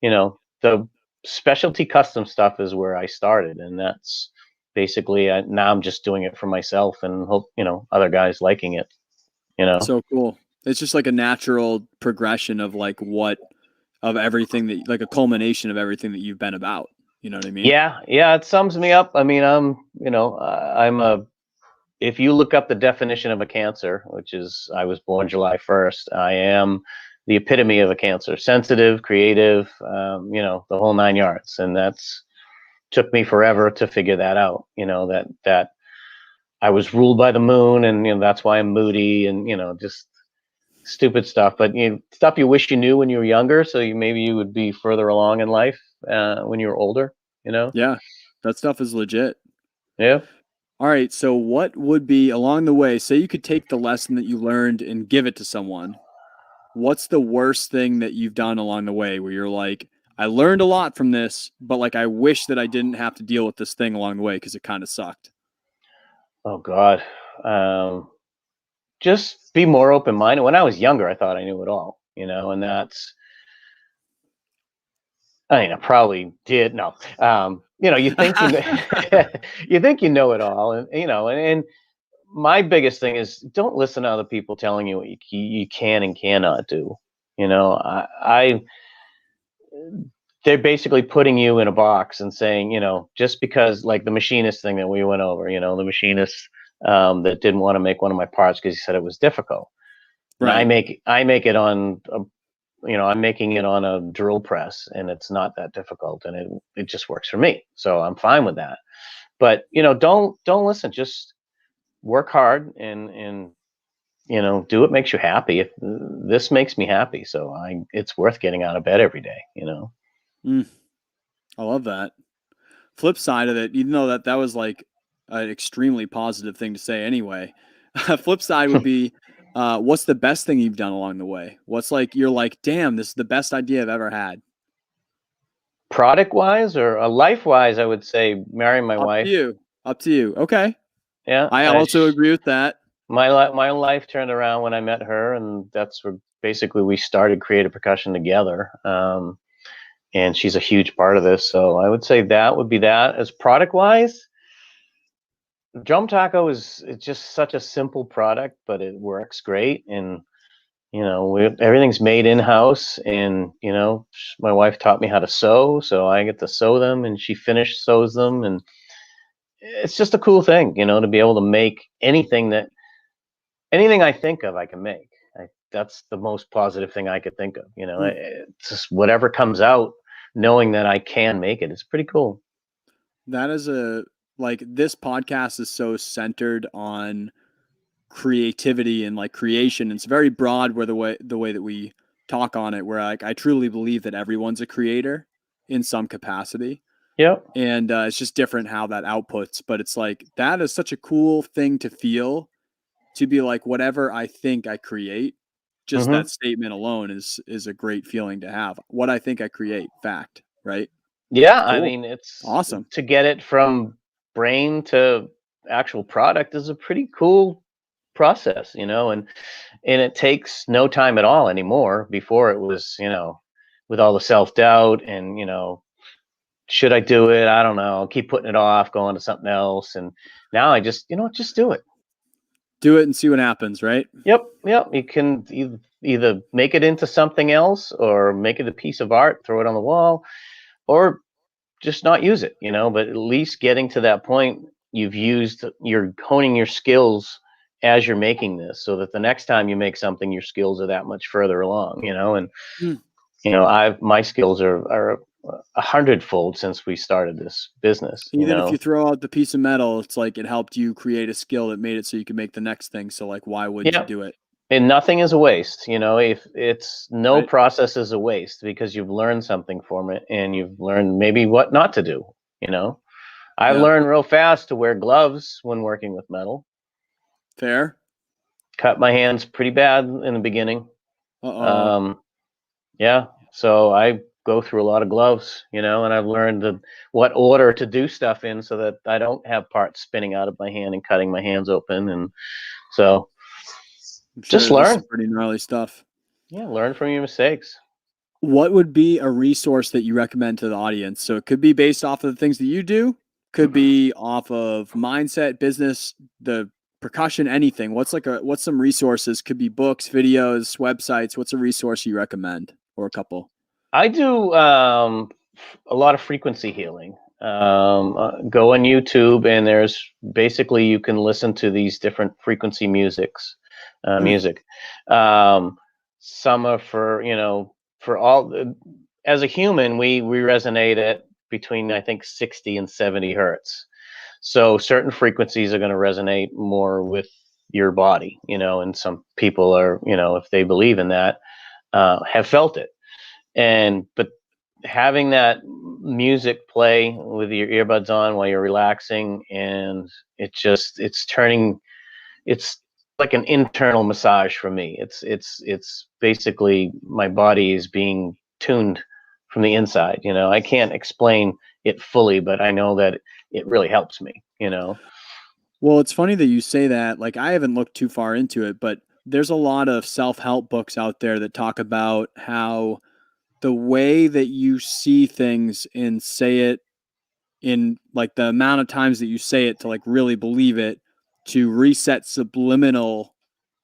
you know, the specialty custom stuff is where I started, and that's basically now I'm just doing it for myself and hope, you know, other guys liking it, you know. So cool. It's just like a natural progression of like what of everything that like a culmination of everything that you've been about. You know what I mean? Yeah, yeah, it sums me up. I mean, you know, I'm a if you look up the definition of a cancer, which is I was born July 1st, I am the epitome of a cancer: sensitive, creative, you know, the whole 9 yards. And that's took me forever to figure that out, you know, that I was ruled by the moon, and you know that's why I'm moody, and you know, just stupid stuff. But you know, stuff you wish you knew when you were younger, so maybe you would be further along in life when you were older. You know? Yeah. That stuff is legit. Yeah. All right. So, what would be along the way? Say you could take the lesson that you learned and give it to someone. What's the worst thing that you've done along the way where you're like, I learned a lot from this, but like I wish that I didn't have to deal with this thing along the way because it kind of sucked? Oh God. Um, just be more open minded. When I was younger, I thought I knew it all. You know, and that's I mean, I probably did. No. You know, you think you know, you think you know it all, and you know, and my biggest thing is don't listen to other people telling you what you can and cannot do. You know, I they're basically putting you in a box and saying, you know, just because like the machinist thing that we went over, you know, the machinist that didn't want to make one of my parts because he said it was difficult, and Right. I make it on a, you know, I'm making it on a drill press, and it's not that difficult, and it just works for me, so I'm fine with that. But you know, don't listen. Just work hard and you know, do what makes you happy. If this makes me happy, so it's worth getting out of bed every day, you know. Mm, I love that. Flip side of it, even though that was like an extremely positive thing to say anyway, flip side would be what's the best thing you've done along the way? What's like, you're like, damn, this is the best idea I've ever had. Product wise or life wise, I would say marrying my Up to wife. you. Up to you. Okay. Yeah, I also agree with that. my life turned around when I met her, and that's where basically we started creative percussion together. And she's a huge part of this, so I would say that would be that. As product wise, Drum Taco is it's just such a simple product, but it works great, and you know, everything's made in house, and you know, my wife taught me how to sew, so I get to sew them, and she finish sews them, and it's just a cool thing, you know, to be able to make anything I think of, I can make. That's the most positive thing I could think of. You know, Hmm. it's just whatever comes out, knowing that I can make it. It's pretty cool. That is a, like, this podcast is so centered on creativity and like creation. It's very broad where the way that we talk on it, where like I truly believe that everyone's a creator in some capacity. Yep. And it's just different how that outputs, but it's like that is such a cool thing to feel, to be like whatever I think I create. Just Hmm. that statement alone is a great feeling to have. What I think I create, fact, right? Yeah. I Cool. mean, it's Awesome. to get it from brain to actual product is a pretty cool process, you know, and it takes no time at all anymore. Before it was, you know, with all the self doubt and you know, should I do it? I don't know. Keep putting it off, going to something else. And now I just, you know, just do it. Do it and see what happens, right? Yep. Yep. You can either make it into something else or make it a piece of art, throw it on the wall, or just not use it, you know, but at least getting to that point, you're honing your skills as you're making this, so that the next time you make something, your skills are that much further along, and Mm. my skills are 100-fold since we started this business. Even if you throw out the piece of metal, it's like it helped you create a skill that made it so you could make the next thing. So like, why wouldn't you Yeah, do it? and nothing is a waste. If it's no Right. process is a waste, because you've learned something from it, and you've learned maybe what not to do. I've Yeah. learned real fast to wear gloves when working with metal. Fair. Cut my hands pretty bad in the beginning. Uh-oh. Um, yeah, so I go through a lot of gloves, and I've learned what order to do stuff in, so that I don't have parts spinning out of my hand and cutting my hands open. And so I'm sure just this is learn. pretty gnarly stuff. Yeah, learn from your mistakes. What would be a resource that you recommend to the audience? So it could be based off of the things that you do, could be off of mindset, business, the percussion, anything. What's some resources? Could be books, videos, websites. What's a resource you recommend, or a couple? I do a lot of frequency healing. Go on YouTube, and there's basically, you can listen to these different frequency music. Um, some are for all. As a human, we resonate at between, I think, 60 and 70 hertz. So certain frequencies are going to resonate more with your body, and some people are, if they believe in that, have felt it. But having that music play with your earbuds on while you're relaxing, and it's like an internal massage for me. It's basically my body is being tuned from the inside. I can't explain it fully, but I know that it really helps me. Well, it's funny that you say that. Like, I haven't looked too far into it, but there's a lot of self-help books out there that talk about how the way that you see things and say it, in like the amount of times that you say it to like really believe it, to reset subliminal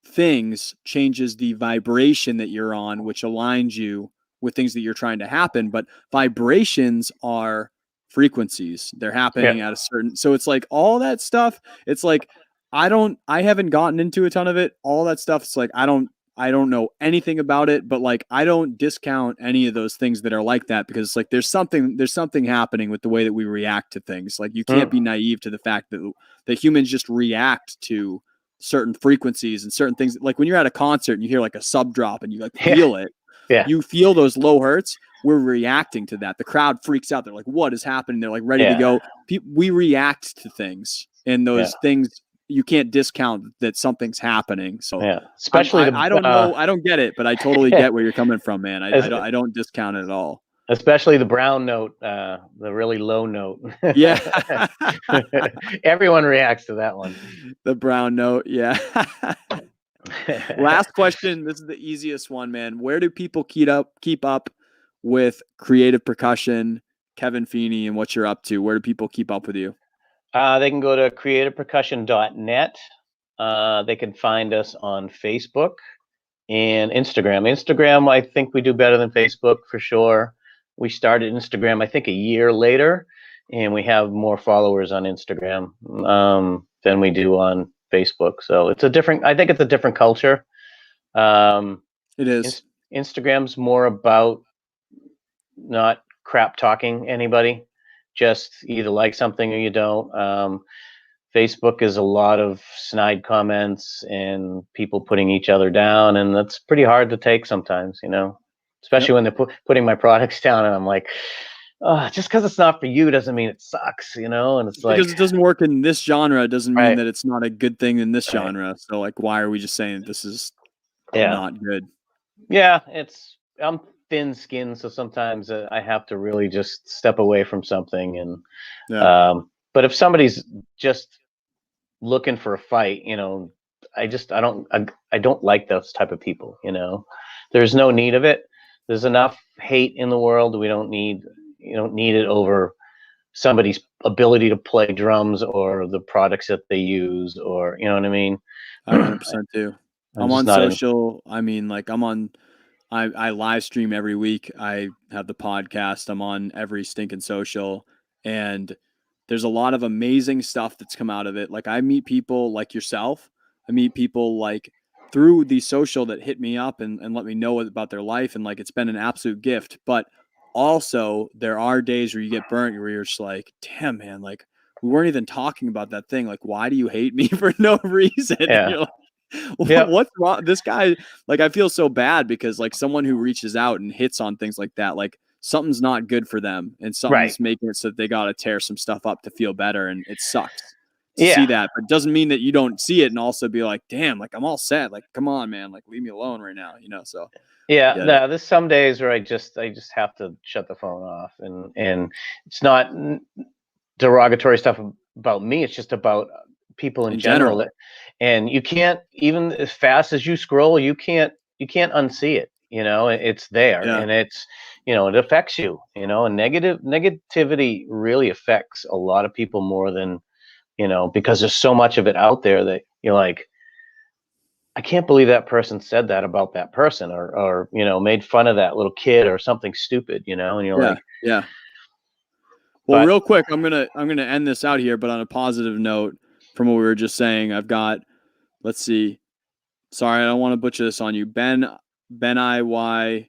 things, changes the vibration that you're on, which aligns you with things that you're trying to happen. But vibrations are frequencies. They're Yeah. happening at a certain, so it's like all that stuff. It's like, I haven't gotten into a ton of it. All that stuff. It's like, I don't know anything about it, but like, I don't discount any of those things that are like that, because it's like, there's something happening with the way that we react to things. Like, you can't Mm. be naive to the fact that humans just react to certain frequencies and certain things. Like when you're at a concert and you hear like a sub drop and you like Yeah. feel it, Yeah. you feel those low hertz. We're reacting to that. The crowd freaks out. They're like, what is happening? They're like ready to Yeah. go. We react to things, and Yeah. those things, you can't discount that something's happening. So Yeah. Especially I don't know. I don't get it, but I totally get where you're coming from, man. as, I don't discount it at all. especially the brown note, the really low note. Yeah. Everyone reacts to that one. The brown note. Yeah. Last question. This is the easiest one, man. Where do people keep up with Creative Percussion, Kevin Feeney, and what you're up to? Where do people keep up with you? They can go to creativepercussion.net. They can find us on Facebook and Instagram. Instagram, I think we do better than Facebook for sure. We started Instagram, I think, a year later, and we have more followers on Instagram than we do on Facebook. So I think it's a different culture. Um, It is. Instagram's more about not crap talking anybody, just either like something or you don't. Facebook is a lot of snide comments and people putting each other down, and that's pretty hard to take sometimes, Yep. especially when they're putting my products down, and I'm like, oh, just because it's not for you doesn't mean it sucks, and it's Because like, it doesn't work in this genre doesn't mean right, that it's not a good thing in this right, genre. So like, why are we just saying this is yeah, not good? yeah, I'm thin skinned, so sometimes I have to really just step away from something, and Yeah. but if somebody's just looking for a fight, I don't like those type of people. There's no need of it. There's enough hate in the world. We don't need You don't need it over somebody's ability to play drums or the products that they use, or you know what I mean. I 100% do. I'm I'm just on not in. social. I mean, like I live stream every week. I have the podcast. I'm on every stinking social, and there's a lot of amazing stuff that's come out of it. Like I meet people like yourself I meet people like through the social that hit me up and let me know about their life. And like, it's been an absolute gift. But also there are days where you get burnt where you're just like, damn, man, like we weren't even talking about that thing. Like, why do you hate me for no reason? And Yeah. you're like, Yeah. what's wrong? This guy, like, I feel so bad because like someone who reaches out and hits on things like that, like something's not good for them and Right. something's making it so that they got to tear some stuff up to feel better. And it sucks to see Yeah. that, but it doesn't mean that you don't see it and also be like, damn, like I'm all set. Like, come on, man, like leave me alone right now, you know? So I Yeah, get it. no, there's some days where I just have to shut the phone off, and it's not derogatory stuff about me. It's just about people in In general. general. And you can't, even as fast as you scroll, you can't unsee it. It's there, Yeah. and it affects you. And negativity really affects a lot of people more than because there's so much of it out there that you're like, I can't believe that person said that about that person, or made fun of that little kid or something stupid, and you're Yeah. like, Yeah. Well, but real quick, I'm gonna end this out here, but on a positive note, from what we were just saying, I've got, let's see. Sorry, I don't want to butcher this on you. Ben IY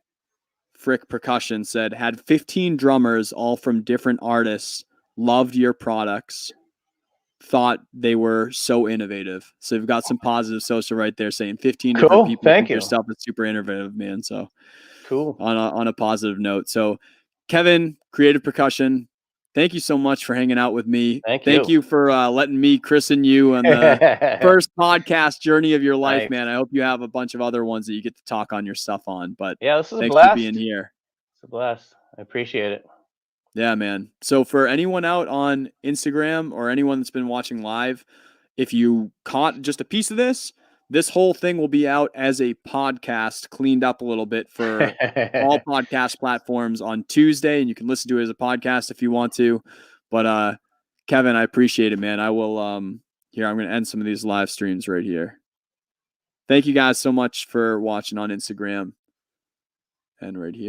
Frick Percussion said, had 15 drummers, all from different artists, loved your products, thought they were so innovative. So you've got some positive social right there saying 15 different cool. people Thank think your you. stuff is super innovative, man. So Cool. on a positive note. So Kevin, Creative Percussion, thank you so much for hanging out with me. Thank Thank you. you for letting me christen you on the first podcast journey of your life, Nice. man. I hope you have a bunch of other ones that you get to talk on your stuff on. But Yeah, this is a thanks for being blast. here. It's a blast. I appreciate it. Yeah, man. So for anyone out on Instagram or anyone that's been watching live, if you caught just a piece of this whole thing will be out as a podcast, cleaned up a little bit for all podcast platforms on Tuesday, and you can listen to it as a podcast if you want to. But Kevin, I appreciate it, man. I will here, I'm gonna end some of these live streams right here. Thank you guys so much for watching on Instagram and right here.